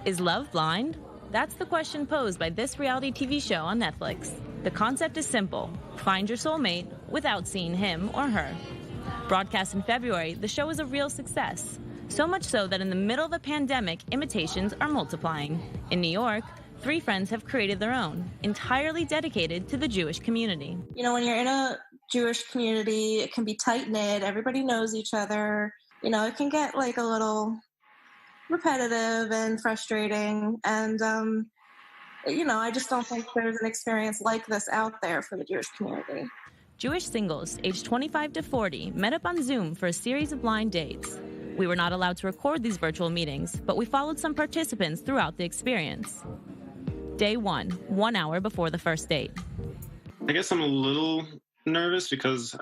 Is love blind? That's the question posed by this reality TV show on Netflix. The concept is simple. Find your soulmate without seeing him or her. Broadcast in February, the show is a real success. So much so that in the middle of a pandemic, imitations are multiplying. In New York, 3 friends have created their own, entirely dedicated to the Jewish community. You know, when you're in a Jewish community, it can be tight-knit. Everybody knows each other. You know, it can get like a little repetitive and frustrating. And, you know, I just don't think there's an experience like this out there for the Jewish community. Jewish singles aged 25 to 40 met up on Zoom for a series of blind dates. We were not allowed to record these virtual meetings, but we followed some participants throughout the experience. Day 1, 1 hour before the first date. I guess I'm a little nervous because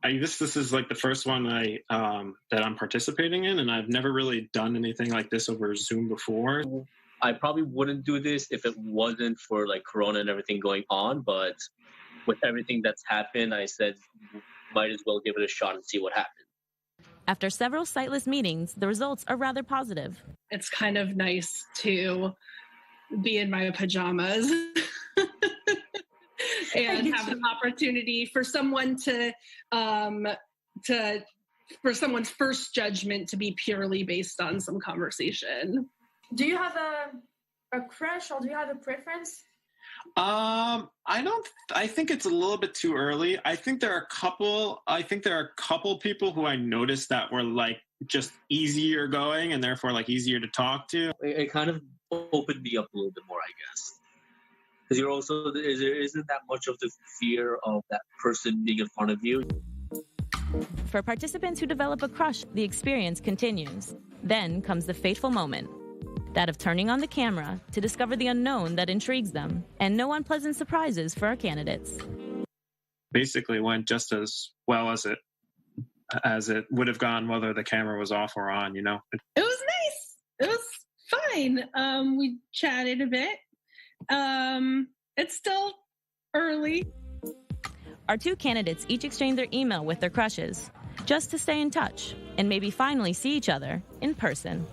this is like the first one that I'm participating in, and I've never really done anything like this over Zoom before. I probably wouldn't do this if it wasn't for like Corona and everything going on, but with everything that's happened, I said might as well give it a shot and see what happens. After several sightless meetings, the results are rather positive. It's kind of nice to be in my pajamas and have an opportunity for someone for someone's first judgment to be purely based on some conversation. Do you have a crush or do you have a preference? I think it's a little bit too early. I think there are a couple people who I noticed that were like just easier going and therefore like easier to talk to. It kind of opened me up a little bit more, I guess. Because there isn't that much of the fear of that person being in front of you. For participants who develop a crush, the experience continues. Then comes the fateful moment. That of turning on the camera to discover the unknown that intrigues them, and no unpleasant surprises for our candidates. Basically went just as well as it would have gone whether the camera was off or on, you know. It was nice. It was fine. We chatted a bit. It's still early. Our 2 candidates each exchange their email with their crushes, just to stay in touch and maybe finally see each other in person.